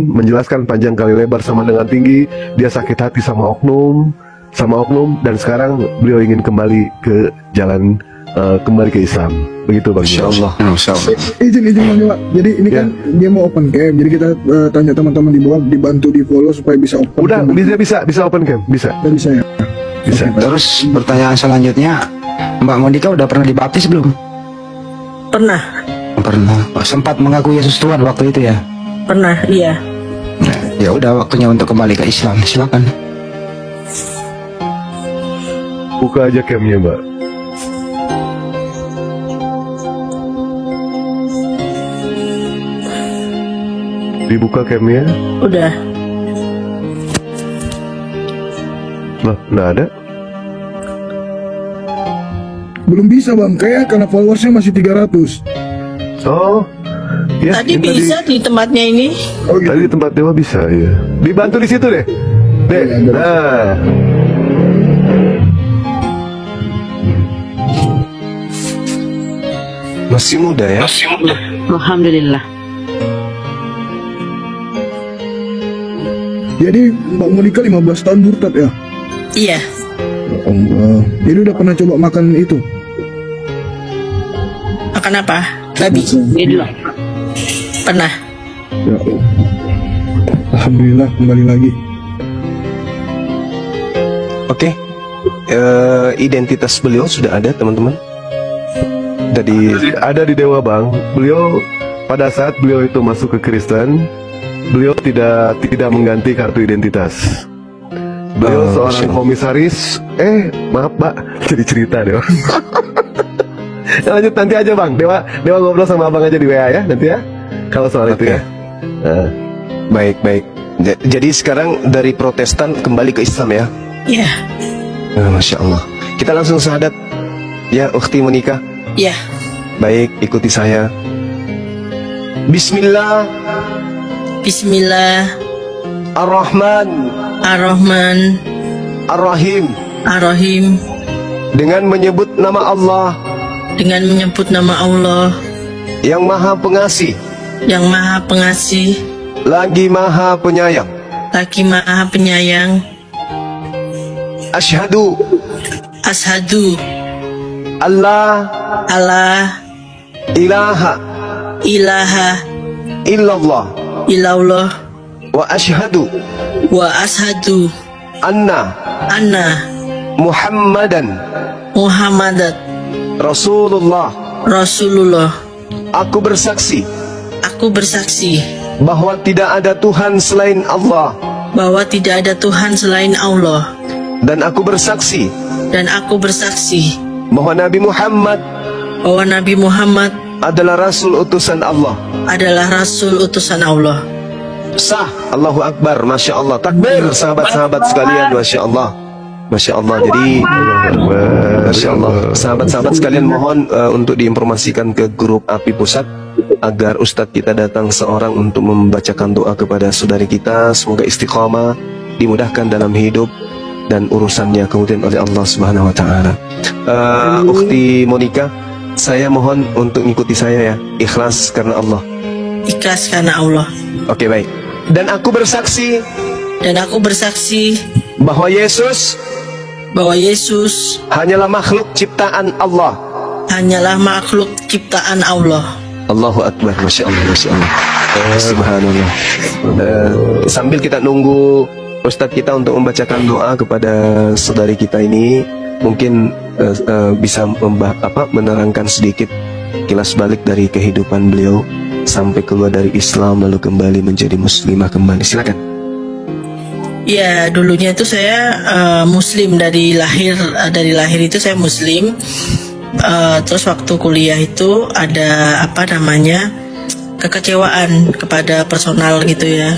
menjelaskan panjang kali lebar sama dengan tinggi. Dia sakit hati sama oknum, dan sekarang beliau ingin kembali ke jalan, kembali ke Islam. Begitu Bang. Insyaallah. Insyaallah. Izin Bang Dewa. Jadi ini kan dia mau open camp. Jadi kita tanya teman-teman di bawah, dibantu di follow supaya bisa open. Udah bisa open camp, bisa. Bisa ya. Bisa. Terus pertanyaan selanjutnya, Mbak Monika udah pernah dibaptis belum? Pernah. Pernah. Oh, sempat mengaku Yesus Tuhan waktu itu ya? Pernah, iya. Nah, ya udah waktunya untuk kembali ke Islam. Silakan. Buka aja campnya, Mbak. Dibuka campnya? Udah. Loh, nggak ada? Belum bisa Bang, kayak karena followersnya masih 300. Oh, ya. Tadi bisa di tempatnya ini. Oh gitu. Tadi di tempat Dewa bisa, ya. Dibantu di situ deh. Dek. Nah. Masih muda ya? Alhamdulillah. Jadi Mbak Monika 15 tahun murtad ya? Iya. Ya Allah. Jadi udah pernah coba makan itu? Makan apa? Babi. Dulu. Pernah. Ya Allah. Alhamdulillah kembali lagi. Oke. Identitas beliau sudah ada teman-teman. Ada di Dewa Bang. Beliau pada saat beliau itu masuk ke Kristen, beliau tidak mengganti kartu identitas. Beliau seorang komisaris. Maaf Pak, jadi cerita Dewa. Lanjut nanti aja Bang. Dewa ngobrol sama Abang aja di WA ya nanti ya. Kalau soal itu ya. Baik. Jadi sekarang dari Protestan kembali ke Islam ya? Iya. Masya Allah. Kita langsung syahadat ya, Ukhti Monika. Iya. Baik, ikuti saya. Bismillah. Bismillah. Ar-Rahman. Ar-Rahman. Ar-Rahim. Ar-Rahim. Dengan menyebut nama Allah Dengan menyebut nama Allah yang Maha Pengasih, yang Maha Pengasih, lagi Maha Penyayang. lagi Maha Penyayang. Asyhadu Ashadu Allah ilaha illallah illallah wa asyhadu wa ashadu anna Muhammadan Muhammadan Rasulullah. Aku bersaksi bahwa tidak ada Tuhan selain Allah, dan aku bersaksi bahwa Nabi Muhammad adalah Rasul utusan Allah. Sah. Allahu Akbar. Masya Allah. Takbir sahabat-sahabat sekalian. Masya Allah. Masya Allah. Jadi Masya Allah, sahabat-sahabat sekalian, mohon untuk diinformasikan ke grup API Pusat agar Ustadz kita datang seorang untuk membacakan doa kepada saudari kita. Semoga istiqamah, dimudahkan dalam hidup dan urusannya kemudian oleh Allah Subhanahu Wa Taala. Ukhti Monika, saya mohon untuk mengikuti saya ya. Ikhlas karena Allah. Oke, baik. Dan aku bersaksi bahwa Yesus hanyalah makhluk ciptaan Allah. Allahu Akbar. Masya Allah. Masya Allah. Subhanallah. Sambil kita nunggu Ustadz kita untuk membacakan doa kepada saudari kita ini, mungkin bisa menerangkan sedikit kilas balik dari kehidupan beliau sampai keluar dari Islam lalu kembali menjadi muslimah kembali. Silakan. Ya, dulunya itu saya Muslim dari lahir itu saya Muslim. Terus waktu kuliah itu ada kekecewaan kepada personal gitu ya.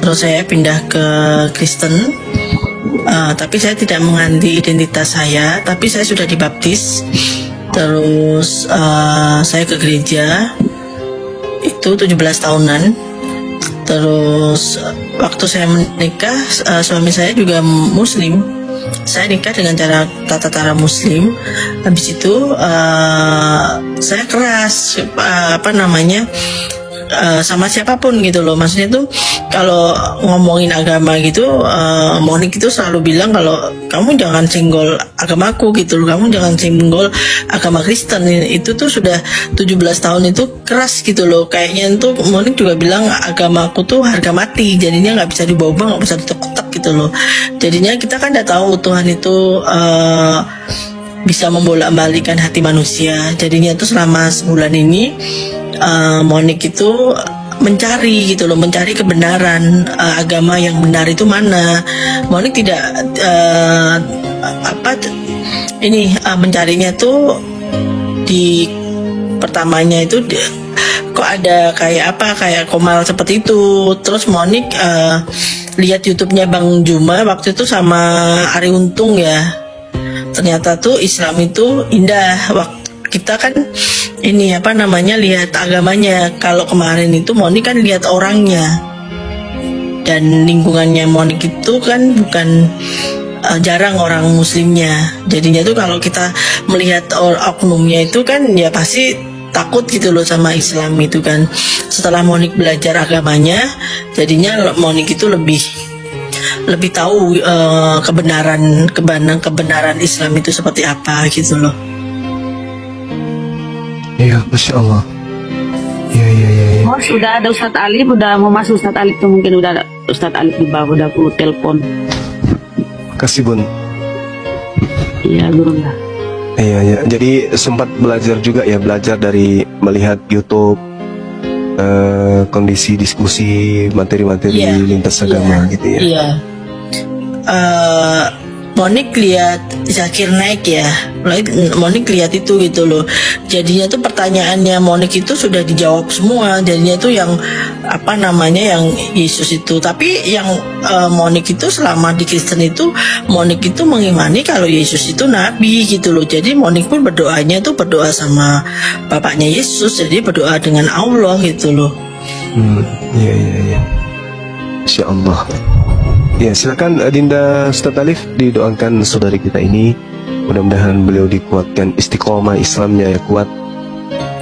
Terus saya pindah ke Kristen. Tapi saya tidak mengganti identitas saya, tapi saya sudah dibaptis. Terus saya ke gereja itu 17 tahunan. Terus waktu saya menikah, suami saya juga Muslim. Saya nikah dengan tata cara Muslim. Habis itu saya keras sama siapapun gitu loh. Maksudnya tuh kalau ngomongin agama gitu, Monik itu selalu bilang kalau kamu jangan senggol agamaku gitu loh, kamu jangan senggol agama Kristen. Itu tuh sudah 17 tahun itu keras gitu loh. Kayaknya tuh Monik juga bilang agamaku tuh harga mati, jadinya nggak bisa dibawa, nggak bisa ditetek gitu loh. Jadinya kita kan udah tahu Tuhan itu bisa membolak-balikan hati manusia. Jadinya tuh selama sebulan ini Monik itu mencari gitu loh, mencari kebenaran, agama yang benar itu mana. Monik tidak mencarinya tuh di pertamanya itu kok ada kayak Komal seperti itu. Terus Monik lihat YouTube-nya Bang Juma waktu itu sama Ari Untung ya. Ternyata tuh Islam itu indah. Kita kan lihat agamanya. Kalau kemarin itu Monik kan lihat orangnya, dan lingkungannya Monik itu kan bukan jarang orang muslimnya. Jadinya tuh kalau kita melihat oknumnya itu kan ya pasti takut gitu loh sama Islam itu kan. Setelah Monik belajar agamanya, jadinya Monik itu lebih tahu kebenaran Islam itu seperti apa gitu loh. Iya, Masya Allah. Iya. Oh, sudah ada Ustadz Alif, udah mau masuk Ustadz Alif tuh, mungkin udah ada Ustadz Alif di bawah, udah aku telepon. Kasih Bun. Iya, guru lah. Iya. Jadi sempat belajar juga ya, belajar dari melihat YouTube, kondisi diskusi, materi-materi lintas agama gitu ya. Iya. Monik lihat Zakir naik ya, Monik lihat itu gitu loh. Jadinya tuh pertanyaannya Monik itu sudah dijawab semua. Jadinya tuh yang yang Yesus itu. Tapi yang Monik itu selama di Kristen itu, Monik itu mengimani kalau Yesus itu nabi gitu loh. Jadi Monik pun berdoanya tuh berdoa sama bapaknya Yesus. Jadi berdoa dengan Allah gitu loh. Iya. Insya Allah. Ya, silakan Dinda Ustadz Alif, didoakan saudari kita ini, mudah-mudahan beliau dikuatkan istiqomah Islamnya ya kuat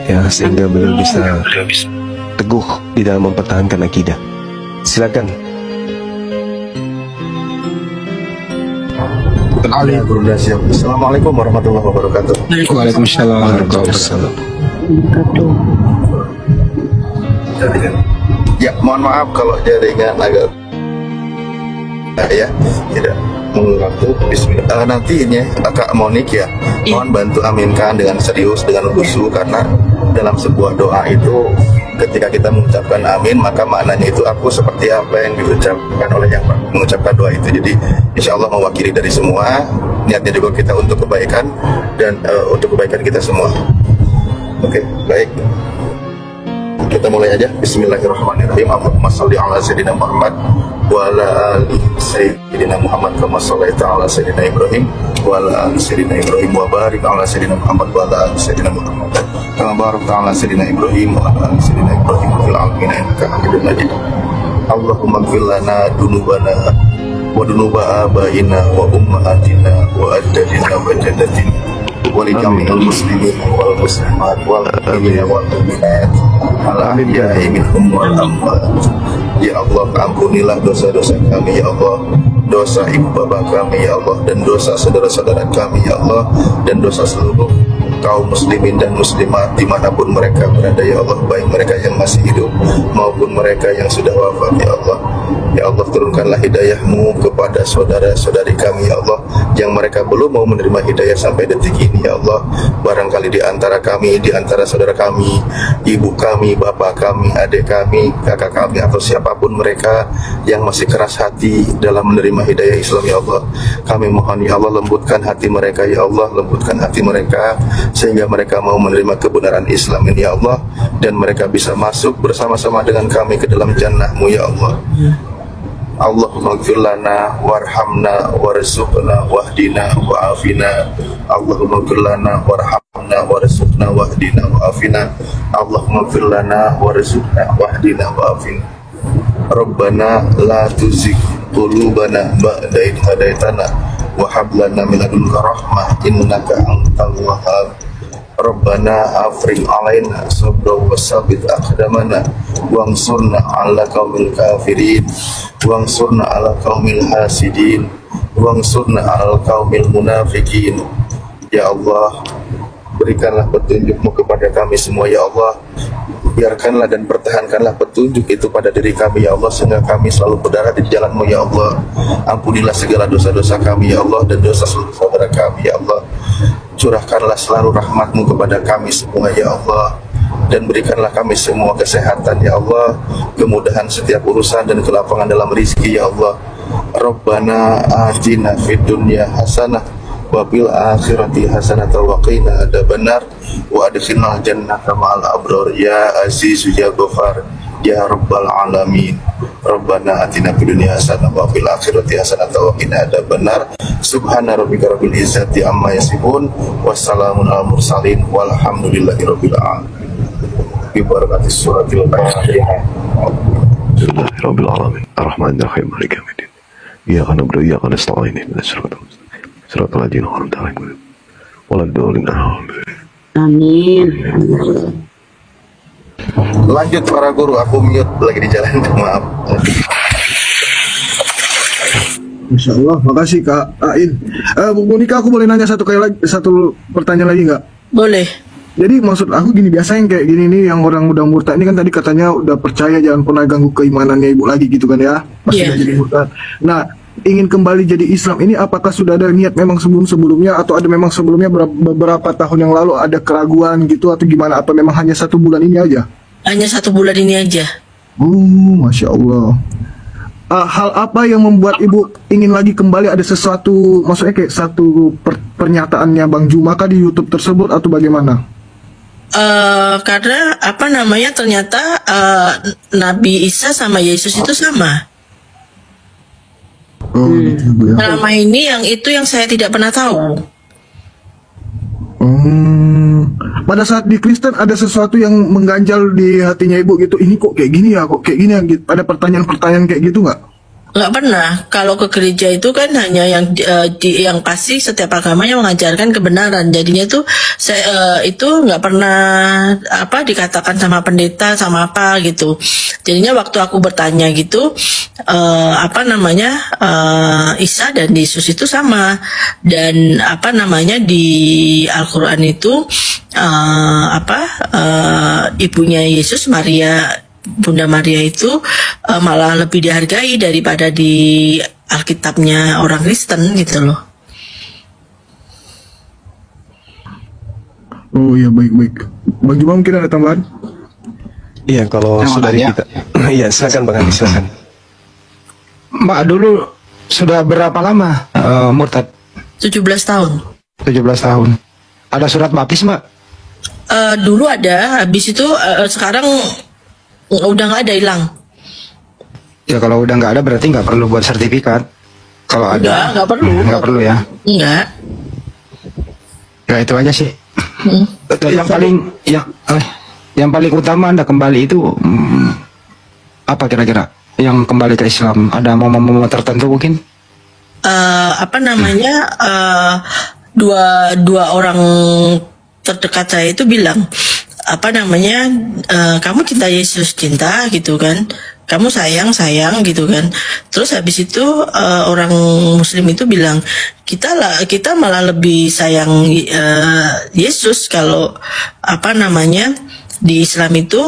ya, sehingga beliau bisa teguh di dalam mempertahankan akidah. Silakan. Assalamualaikum warahmatullahi wabarakatuh. Waalaikumsalam warahmatullahi wabarakatuh. Ya, mohon maaf kalau jaringan agak tidak mengganggu. Bismillah. Nanti ini Kak Monik ya, mohon bantu aminkan dengan serius, dengan khusyuk, karena dalam sebuah doa itu ketika kita mengucapkan amin, maka maknanya itu aku seperti apa yang diucapkan oleh yang mengucapkan doa itu. Jadi insya Allah mewakili dari semua, niatnya juga kita untuk kebaikan dan untuk kebaikan kita semua. Oke, baik. Kita mulai aja. Bismillahirrahmanirrahim. Allahumma sholli ala sayyidina Muhammad wa ala ali sayyidina Muhammad kama shallaita ala sayyidina Ibrahim wa ala ali sayyidina Ibrahim wa barik ala sayyidina Muhammad wa ala ali sayyidina Muhammad kama barakta ala sayyidina Ibrahim wa ala ali sayyidina Ibrahim fil alamin innaka Hamidum Majid. Allahumma ighfir lana dunubana wa dunuba abaina wa ummahatina wa ajdadina wa jaddatina wa li jami'il muslimin wal muslimat wal mu'minina wal mu'minat al-ahya'i minhum wal amwat. Ya Allah, ampunilah dosa-dosa kami ya Allah, dosa ibu bapak kami ya Allah, dan dosa saudara-saudara kami ya Allah, dan dosa seluruh kaum muslimin dan muslimat dimanapun mereka berada ya Allah, baik mereka yang masih hidup maupun mereka yang sudah wafat ya Allah. Ya Allah, turunkanlah hidayah-Mu kepada saudara-saudari kami ya Allah, yang mereka belum mau menerima hidayah sampai detik ini ya Allah. Barangkali di antara kami, di antara saudara kami, ibu kami, bapak kami, adik kami, kakak kami, atau siapapun mereka yang masih keras hati dalam menerima hidayah Islam ya Allah, kami mohon ya Allah, lembutkan hati mereka ya Allah, lembutkan hati mereka sehingga mereka mau menerima kebenaran Islam ini ya Allah, dan mereka bisa masuk bersama-sama dengan kami ke dalam jannah-Mu ya Allah. Allahumma ighfir lana warhamna warzuqna wahdina wa'afina. Allahumma ighfir lana warhamna warzuqna wahdina wa'afina. Allahumma ighfir lana warzuqna wahdina wa'afina. Rabbana la tuzigh qulubana ba'da idh hadaitana wa hab lana min ladunka rahmah innaka antal wahhab. Rabbana afrigh alaina sabra wa sabbit aqdamana wansurna 'ala qaumil kafirin wansurna 'ala qaumil hasidin wansurna 'alal qaumil munafikin. Ya Allah, berikanlah petunjuk-Mu kepada kami semua ya Allah. Biarkanlah dan pertahankanlah petunjuk itu pada diri kami ya Allah, sehingga kami selalu berdarah di jalan-Mu ya Allah. Ampunilah segala dosa-dosa kami ya Allah, dan dosa seluruh saudara kami ya Allah. Curahkanlah selalu rahmat-Mu kepada kami semua ya Allah, dan berikanlah kami semua kesehatan ya Allah, kemudahan setiap urusan dan kelapangan dalam rizki ya Allah. Rabbana atina fid dunya hasanah wa fil akhirati hasanah wa qina adzabannar wa adkhilnal jannata ma'al abrar ya aziz ya ghafar ya rabbal alamin. Rabbana atina fid dunya hasanah wa fil akhirati hasanah wa qina adzabannar. Subhana rabbika rabbil izzati amma yasifun wassalamun alal mursalin walhamdulillahi rabbil alamin. Bi barakatis suratil Fatihah. Rabbil alamin arrahmanir rahim maliki yaumiddin iyyaka na'budu wa iyyaka nasta'in ihdinas siratal mustaqim siratal ladzina an'amta 'alaihim waladdallin Amin. Lanjut para guru, aku mute lagi di jalan, maaf. Masya Allah, makasih Kak Ain. Bu Monika, aku boleh nanya satu pertanyaan lagi nggak? Boleh. Jadi maksud aku gini, biasa yang kayak gini nih, yang orang udah murtad ini kan tadi katanya udah percaya, jangan pernah ganggu keimanannya ibu lagi gitu kan ya, pasti Iya. udah jadi murtad. Nah, ingin kembali jadi Islam ini apakah sudah ada niat memang sebelumnya atau ada memang sebelumnya beberapa tahun yang lalu ada keraguan gitu atau gimana, apa memang hanya 1 bulan ini aja? Hanya 1 bulan ini aja. Masya Allah. Hal apa yang membuat ibu ingin lagi kembali, ada sesuatu, maksudnya kayak satu pernyataannya Bang Juma kah di YouTube tersebut atau bagaimana? Karena apa namanya, ternyata Nabi Isa sama Yesus itu sama. Gitu, Bu, ya. Selama ini yang itu yang saya tidak pernah tahu. Pada saat di Kristen ada sesuatu yang mengganjal di hatinya ibu gitu, ini kok kayak gini ya, kok kayak gini ya, gitu. Ada pertanyaan-pertanyaan kayak gitu nggak? Nggak pernah. Kalau ke gereja itu kan hanya yang pasti setiap agamanya mengajarkan kebenaran. Jadinya itu saya itu nggak pernah apa dikatakan sama pendeta sama apa gitu. Jadinya waktu aku bertanya gitu, apa namanya, Isa dan Yesus itu sama, dan apa namanya di Al-Quran itu ibunya Yesus, Bunda Maria itu malah lebih dihargai daripada di Alkitabnya orang Kristen gitu loh. Oh iya, baik-baik. Bang Juma mungkin ada tambahan? Iya, kalau Yang saudari tanya. kita. Iya, silakan Bang Andi, silakan. Mbak dulu sudah berapa lama murtad? 17 tahun. 17 tahun. Ada surat baptis Mbak? Dulu ada, habis itu sekarang udah nggak ada, hilang. Ya kalau udah nggak ada berarti nggak perlu buat sertifikat. Kalau ada Nggak perlu. nggak perlu ya. Enggak. Ya itu aja sih. Yang paling utama Anda kembali itu apa kira-kira? Yang kembali ke Islam ada momen-momen tertentu mungkin? Apa namanya, dua orang terdekat saya itu bilang apa namanya, kamu cinta Yesus, cinta gitu kan, kamu sayang gitu kan. Terus habis itu orang Muslim itu bilang kita malah lebih sayang Yesus kalau apa namanya di Islam itu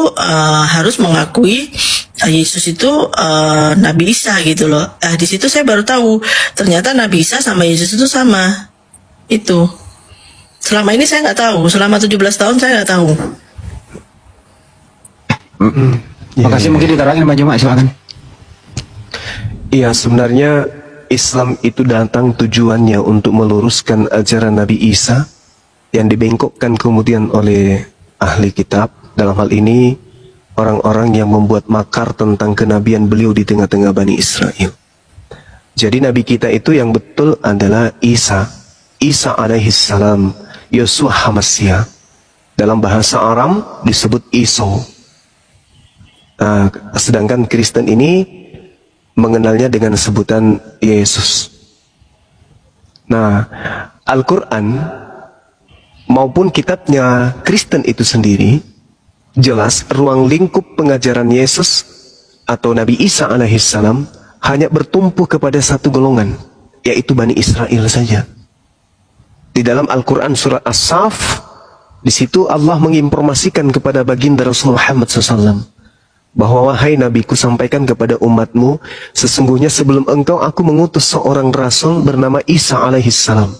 harus mengakui Yesus itu Nabi Isa gitu loh. Di situ saya baru tahu ternyata Nabi Isa sama Yesus itu sama. Itu selama ini saya nggak tahu, selama 17 tahun saya nggak tahu. Makasih, mungkin diterangin Mbak Juma, silakan. Iya, sebenarnya Islam itu datang tujuannya untuk meluruskan ajaran Nabi Isa yang dibengkokkan kemudian oleh ahli kitab. Dalam hal ini orang-orang yang membuat makar tentang kenabian beliau di tengah-tengah Bani Israel. Jadi Nabi kita itu yang betul adalah Isa alaihissalam, Yeshua Hamasya. Dalam bahasa Aram disebut Iso. Sedangkan Kristen ini mengenalnya dengan sebutan Yesus. Nah, Al-Quran maupun kitabnya Kristen itu sendiri, jelas ruang lingkup pengajaran Yesus atau Nabi Isa alaihissalam hanya bertumpu kepada satu golongan, yaitu Bani Israel saja. Di dalam Al-Quran surat As-Saf, di situ Allah menginformasikan kepada baginda Rasulullah Muhammad SAW bahwa wahai Nabiku, sampaikan kepada umatmu, sesungguhnya sebelum engkau aku mengutus seorang rasul bernama Isa alaihissalam.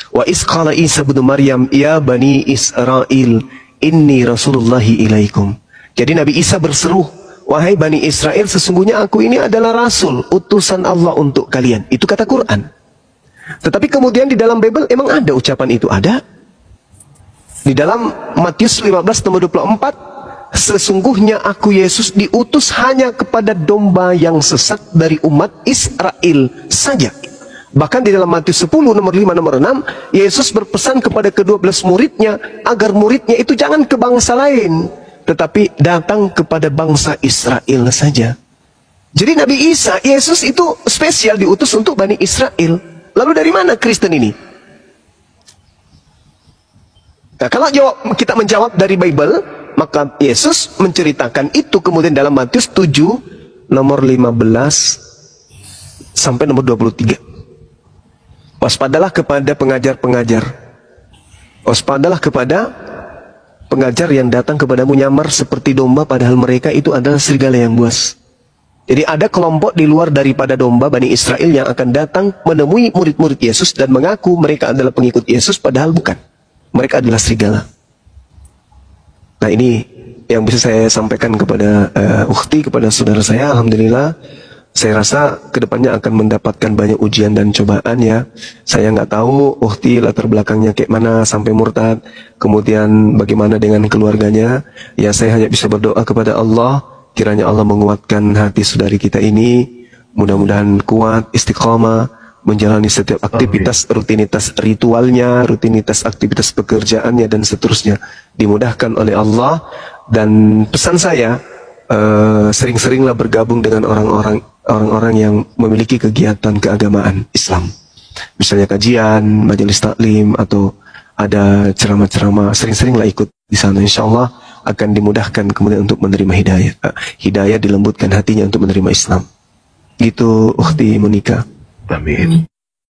Wa isqala Isa bin Maryam ya Bani Israel inni Rasulullahi ilaikum. Jadi Nabi Isa berseru, wahai Bani Israel, sesungguhnya aku ini adalah rasul, utusan Allah untuk kalian. Itu kata Quran. Tetapi kemudian di dalam Bible emang ada ucapan itu? Ada. Di dalam Matius 15 nomor 24, sesungguhnya aku Yesus diutus hanya kepada domba yang sesat dari umat Israel saja. Bahkan di dalam Matius 10 nomor 5 nomor 6, Yesus berpesan kepada ke-12 muridnya agar muridnya itu jangan ke bangsa lain, tetapi datang kepada bangsa Israel saja. Jadi Nabi Isa, Yesus itu spesial diutus untuk Bani Israel. Lalu dari mana Kristen ini? Nah, kalau kita menjawab dari Bible, maka Yesus menceritakan itu kemudian dalam Matius 7 nomor 15 sampai nomor 23. Waspadalah kepada pengajar-pengajar. Waspadalah kepada pengajar yang datang kepadamu nyamar seperti domba, padahal mereka itu adalah serigala yang buas. Jadi ada kelompok di luar daripada domba Bani Israel yang akan datang menemui murid-murid Yesus dan mengaku mereka adalah pengikut Yesus, padahal bukan. Mereka adalah serigala. Nah, ini yang bisa saya sampaikan kepada ukhti, kepada saudara saya. Alhamdulillah, saya rasa kedepannya akan mendapatkan banyak ujian dan cobaan ya. Saya nggak tahu ukhti latar belakangnya kayak mana sampai murtad, kemudian bagaimana dengan keluarganya. Ya, saya hanya bisa berdoa kepada Allah, kiranya Allah menguatkan hati saudari kita ini, mudah-mudahan kuat, istiqomah, menjalani setiap aktivitas, rutinitas ritualnya, rutinitas aktivitas pekerjaannya, dan seterusnya. Dimudahkan oleh Allah. Dan pesan saya, sering-seringlah bergabung dengan orang-orang yang memiliki kegiatan keagamaan Islam. Misalnya kajian, majelis taklim, atau ada ceramah-ceramah, sering-seringlah ikut di sana. Insya Allah akan dimudahkan kemudian untuk menerima hidayah. Hidayah dilembutkan hatinya untuk menerima Islam. Gitu, ukhti Monica. Amin.